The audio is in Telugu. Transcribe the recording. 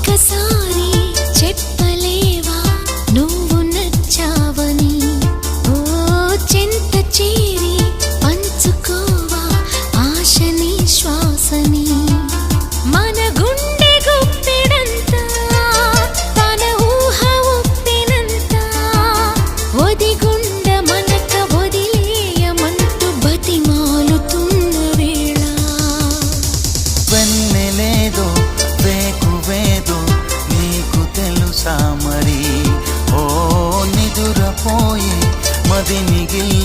ఒక్కసారి చెప్పలేవా నువ్వు నచ్చావని? ఓ చెంత చేరి పంచుకోవా ఆశని శ్వాసని? మన గుండె గుప్పెడంతా తన ఊహ ఉప్పినంతా ఒదిగుండ మనక వదిలేయమంటూ బతిమాలుతున్న వేళ వెన్నెలేదో వేకువేదో నీకు తెలుసా మరి? ఓ నిదురపోయి మది మిగిలి